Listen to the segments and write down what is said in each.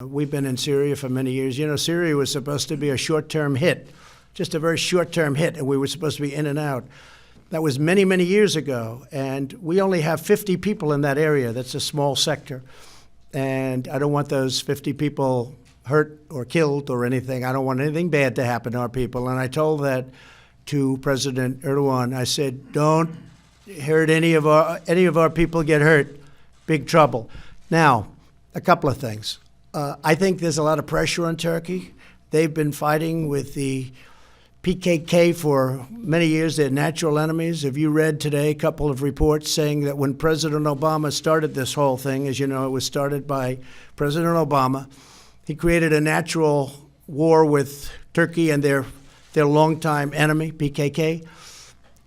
We've been in Syria for many years. You know, Syria was supposed to be a short-term hit, just a very short-term hit, and we were supposed to be in and out. That was many, many years ago, and we only have 50 people in that area. That's a small sector, and I don't want those 50 people hurt or killed or anything. I don't want anything bad to happen to our people, and I told that to President Erdogan. I said, don't hurt any of our people get hurt. Big trouble. Now, a couple of things. I think there's a lot of pressure on Turkey. They've been fighting with the PKK for many years. They're natural enemies. Have you read today a couple of reports saying that when President Obama started this whole thing, as you know, it was started by President Obama, he created a natural war with Turkey and their longtime enemy, PKK,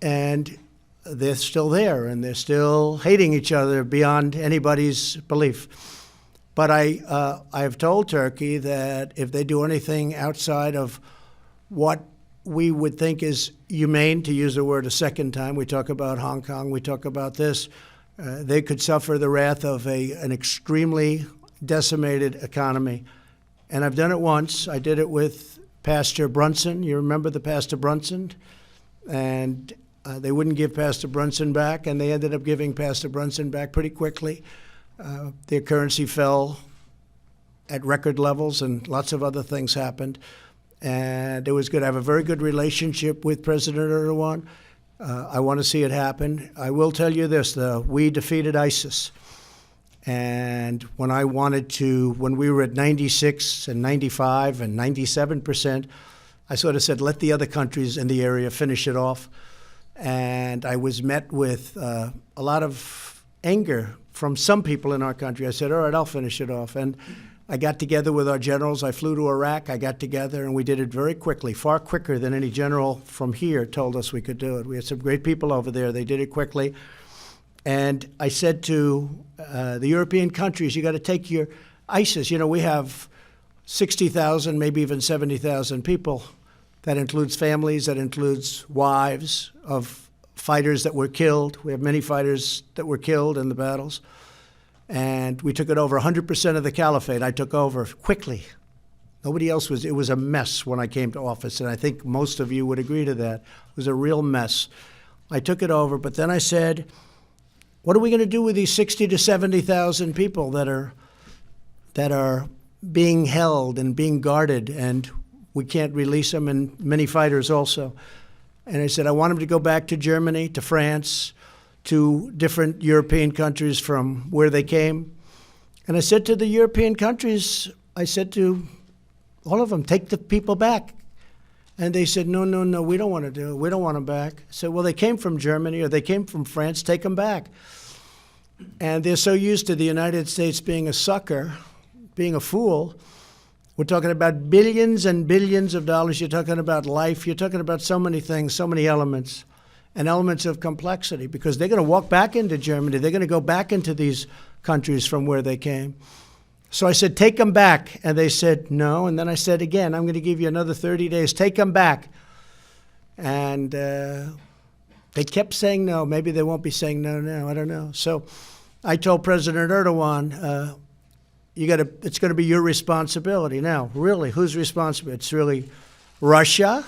and they're still there, and they're still hating each other beyond anybody's belief. But I have told Turkey that if they do anything outside of what we would think is humane, to use the word a second time, we talk about Hong Kong, we talk about this, they could suffer the wrath of an extremely decimated economy. And I've done it once. I did it with Pastor Brunson. You remember the Pastor Brunson? And they wouldn't give Pastor Brunson back, and they ended up giving Pastor Brunson back pretty quickly. Their currency fell at record levels, and lots of other things happened. And it was good. I have a very good relationship with President Erdogan. I want to see it happen. I will tell you this, though. We defeated ISIS. And when we were at 96 and 95 and 97%, I sort of said, let the other countries in the area finish it off. And I was met with a lot of anger from some people in our country. I said, all right, I'll finish it off. And I got together with our generals. I flew to Iraq. I got together, and we did it very quickly, far quicker than any general from here told us we could do it. We had some great people over there. They did it quickly. And I said to the European countries, you got to take your ISIS. You know, we have 60,000, maybe even 70,000 people. That includes families, that includes wives of fighters that were killed. We have many fighters that were killed in the battles. And we took it over. 100% of the caliphate I took over quickly. Nobody else was. It was a mess when I came to office, and I think most of you would agree to that. It was a real mess. I took it over, but then I said, what are we going to do with these 60 to 70,000 people that are being held and being guarded, and we can't release them, and many fighters also? And I said, I want them to go back to Germany, to France, to different European countries from where they came. And I said to the European countries, I said to all of them, take the people back. And they said, no, we don't want to do it. We don't want them back. I said, well, they came from Germany or they came from France, take them back. And they're so used to the United States being a sucker, being a fool. We're talking about billions and billions of dollars. You're talking about life. You're talking about so many things, so many elements, and elements of complexity, because they're going to walk back into Germany. They're going to go back into these countries from where they came. So I said, take them back. And they said, no. And then I said again, I'm going to give you another 30 days. Take them back. And they kept saying no. Maybe they won't be saying no now. I don't know. So I told President Erdogan, it's going to be your responsibility. Now, really, who's responsible? It's really Russia,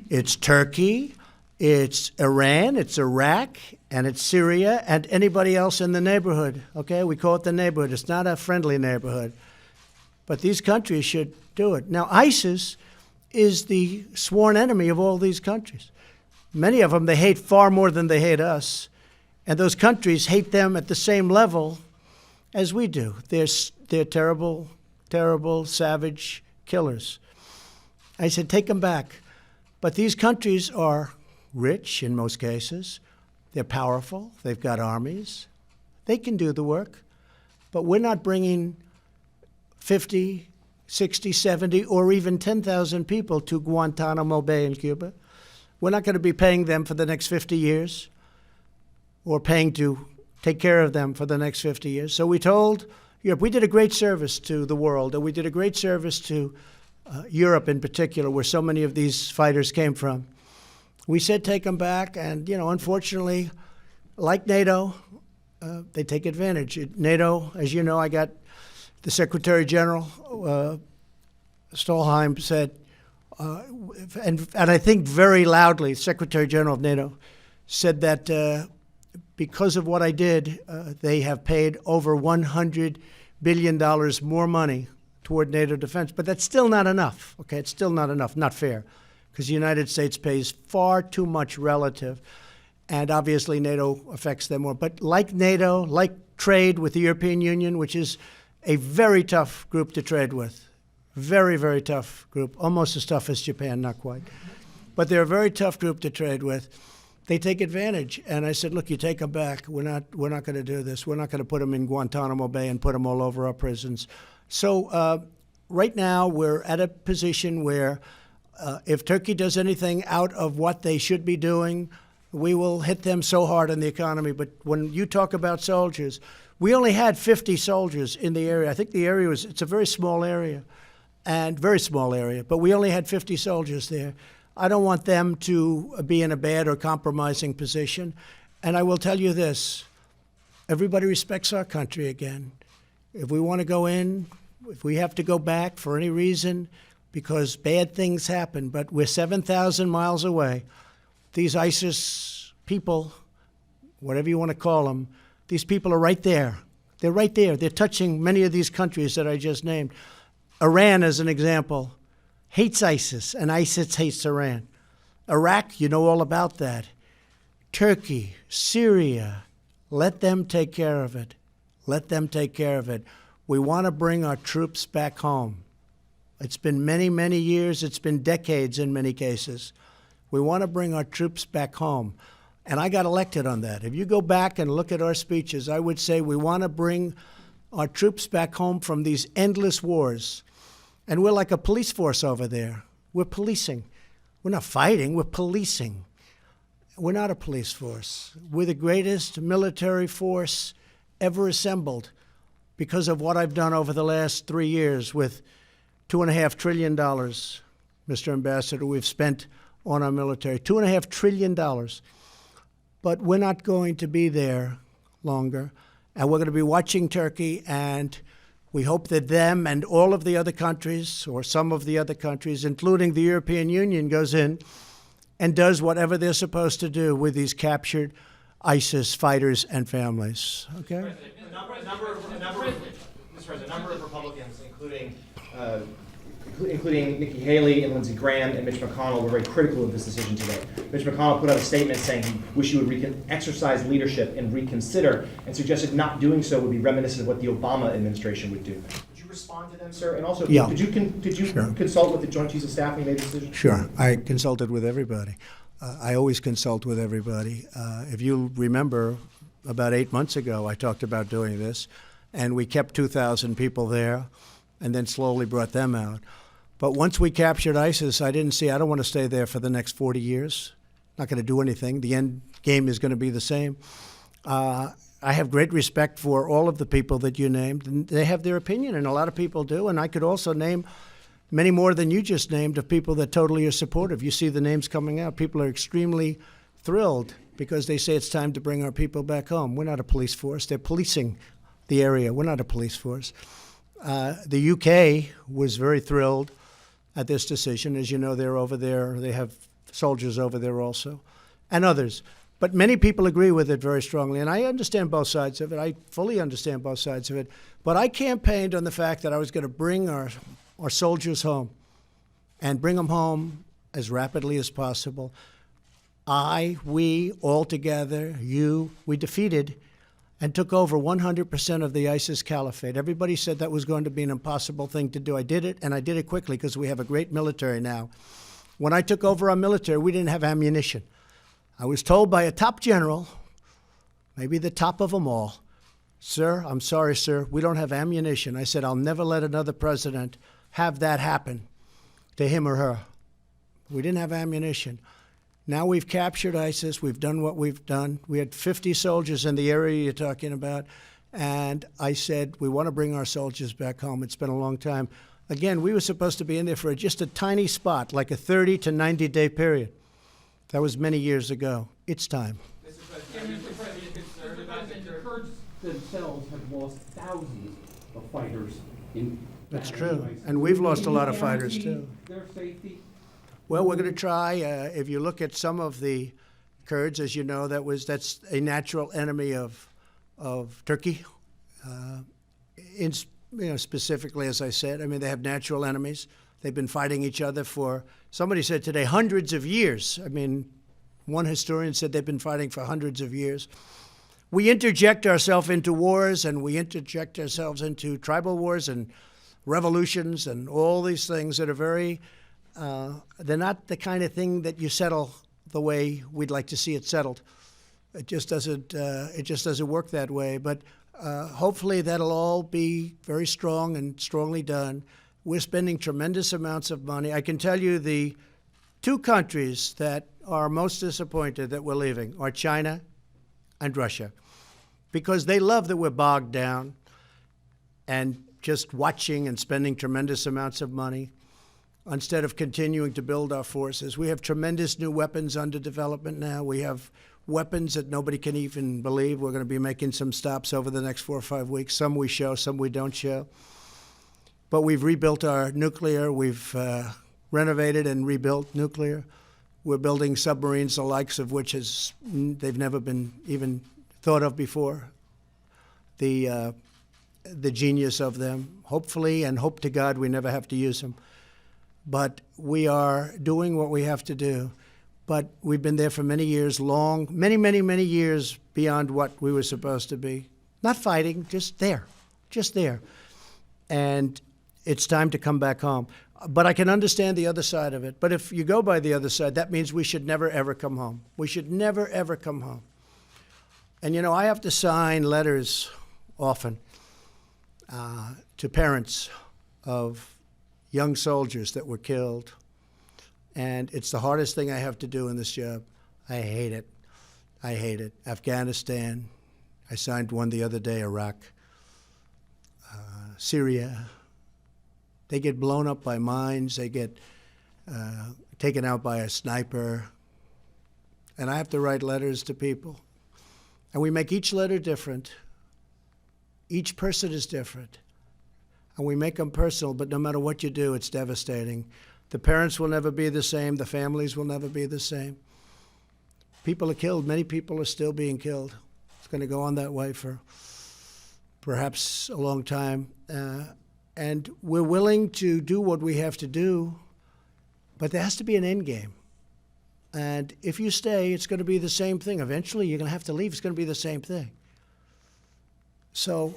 it's Turkey, it's Iran, it's Iraq, and it's Syria, and anybody else in the neighborhood. Okay, we call it the neighborhood. It's not a friendly neighborhood. But these countries should do it. Now, ISIS is the sworn enemy of all these countries. Many of them they hate far more than they hate us, and those countries hate them at the same level as we do. They're terrible, terrible, savage killers. I said, take them back. But these countries are rich in most cases. They're powerful. They've got armies. They can do the work. But we're not bringing 50, 60, 70, or even 10,000 people to Guantanamo Bay in Cuba. We're not going to be paying them for the next 50 years or paying to take care of them for the next 50 years. So we told Europe, we did a great service to the world, and we did a great service to Europe in particular, where so many of these fighters came from. We said take them back, and, unfortunately, like NATO, they take advantage. NATO, as you know, I got The Secretary General, Stolheim, said, and I think very loudly, Secretary General of NATO said that because of what I did, they have paid over $100 billion more money toward NATO defense. But that's still not enough, okay? It's still not enough, not fair, because the United States pays far too much relative, and obviously NATO affects them more. But like NATO, like trade with the European Union, which is a very tough group to trade with, very, very tough group, almost as tough as Japan, not quite. But they're a very tough group to trade with. They take advantage. And I said, look, you take them back. We're not going to do this. We're not going to put them in Guantanamo Bay and put them all over our prisons. So right now we're at a position where if Turkey does anything out of what they should be doing, we will hit them so hard on the economy. But when you talk about soldiers, we only had 50 soldiers in the area. I think the area it's a very small area, but we only had 50 soldiers there. I don't want them to be in a bad or compromising position. And I will tell you this, everybody respects our country again. If we want to go in, if we have to go back for any reason, because bad things happen, but we're 7,000 miles away. These ISIS people, whatever you want to call them, these people are right there. They're right there. They're touching many of these countries that I just named. Iran, as an example, hates ISIS, and ISIS hates Iran. Iraq, you know all about that. Turkey, Syria, let them take care of it. Let them take care of it. We want to bring our troops back home. It's been many, many years. It's been decades in many cases. We want to bring our troops back home. And I got elected on that. If you go back and look at our speeches, I would say we want to bring our troops back home from these endless wars. And we're like a police force over there. We're policing. We're not fighting, we're policing. We're not a police force. We're the greatest military force ever assembled because of what I've done over the last 3 years with $2.5 trillion, Mr. Ambassador, we've spent on our military. $2.5 trillion. But we're not going to be there longer. And we're going to be watching Turkey, and we hope that them and all of the other countries, or some of the other countries, including the European Union, goes in and does whatever they're supposed to do with these captured ISIS fighters and families. Okay? A number of Republicans, including Nikki Haley and Lindsey Graham and Mitch McConnell, were very critical of this decision today. Mitch McConnell put out a statement saying he wished he would exercise leadership and reconsider, and suggested not doing so would be reminiscent of what the Obama administration would do. Would you respond to them, sir? And also, yeah. did you Sure. consult with the Joint Chiefs of Staff when you made the decision? Sure. I consulted with everybody. I always consult with everybody. If you remember, about 8 months ago, I talked about doing this, and we kept 2,000 people there and then slowly brought them out. But once we captured ISIS, I don't want to stay there for the next 40 years. Not going to do anything. The end game is going to be the same. I have great respect for all of the people that you named. And they have their opinion, and a lot of people do. And I could also name many more than you just named of people that totally are supportive. You see the names coming out. People are extremely thrilled because they say it's time to bring our people back home. We're not a police force. They're policing the area. We're not a police force. The UK was very thrilled at this decision. As you know, they're over there. They have soldiers over there also, and others. But many people agree with it very strongly, and I understand both sides of it. I fully understand both sides of it. But I campaigned on the fact that I was going to bring our soldiers home and bring them home as rapidly as possible. We, all together, we defeated and took over 100% of the ISIS caliphate. Everybody said that was going to be an impossible thing to do. I did it, and I did it quickly because we have a great military now. When I took over our military, we didn't have ammunition. I was told by a top general, maybe the top of them all, "Sir, I'm sorry, sir, we don't have ammunition." I said, "I'll never let another president have that happen to him or her." We didn't have ammunition. Now we've captured ISIS. We've done what we've done. We had 50 soldiers in the area you're talking about. And I said, we want to bring our soldiers back home. It's been a long time. Again, we were supposed to be in there for just a tiny spot, like a 30 to 90-day period. That was many years ago. It's time. Mr. President, the Kurds themselves have lost thousands of fighters in. That's that true. anyways. And we've lost a Can you lot of fighters, guarantee too. Their safety? Well, we're going to try. If you look at some of the Kurds, as you know, that's a natural enemy of Turkey. Specifically, as I said, I mean, they have natural enemies. They've been fighting each other for, somebody said today, hundreds of years. I mean, one historian said they've been fighting for hundreds of years. We interject ourselves into wars, and we interject ourselves into tribal wars and revolutions and all these things that are very, they're not the kind of thing that you settle the way we'd like to see it settled. It just doesn't work that way. But hopefully that'll all be very strong and strongly done. We're spending tremendous amounts of money. I can tell you the two countries that are most disappointed that we're leaving are China and Russia, because they love that we're bogged down and just watching and spending tremendous amounts of money instead of continuing to build our forces. We have tremendous new weapons under development now. We have weapons that nobody can even believe. We're going to be making some stops over the next 4 or 5 weeks. Some we show, some we don't show. But we've rebuilt our nuclear. We've renovated and rebuilt nuclear. We're building submarines, the likes of which they've never been even thought of before. The genius of them, hopefully, and hope to God we never have to use them. But we are doing what we have to do. But we've been there for many years, many years beyond what we were supposed to be. Not fighting, just there. And it's time to come back home. But I can understand the other side of it. But if you go by the other side, that means we should never, ever come home. We should never, ever come home. And, you know, I have to sign letters often to parents of young soldiers that were killed. And it's the hardest thing I have to do in this job. I hate it. Afghanistan. I signed one the other day, Iraq. Syria. They get blown up by mines. They get taken out by a sniper. And I have to write letters to people. And we make each letter different. Each person is different. And we make them personal, but no matter what you do, it's devastating. The parents will never be the same. The families will never be the same. People are killed. Many people are still being killed. It's going to go on that way for perhaps a long time. And we're willing to do what we have to do, but there has to be an end game. And if you stay, it's going to be the same thing. Eventually, you're going to have to leave. It's going to be the same thing. So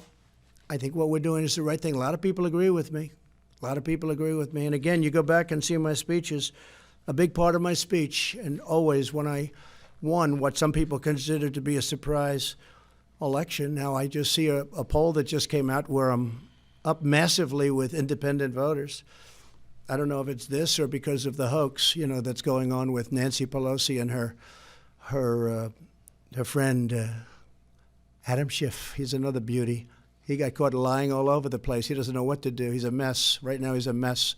I think what we're doing is the right thing. A lot of people agree with me. And again, you go back and see my speeches, a big part of my speech, and always when I won what some people consider to be a surprise election. Now I just see a poll that just came out where I'm up massively with independent voters. I don't know if it's this or because of the hoax, you know, that's going on with Nancy Pelosi and her friend Adam Schiff. He's another beauty. He got caught lying all over the place. He doesn't know what to do. He's a mess. Right now he's a mess,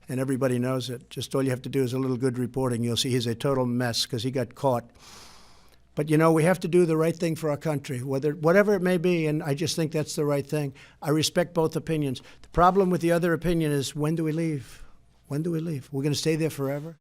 and everybody knows it. Just all you have to do is a little good reporting. You'll see he's a total mess because he got caught. But, you know, we have to do the right thing for our country, whatever it may be, and I just think that's the right thing. I respect both opinions. The problem with the other opinion is, when do we leave? We're going to stay there forever?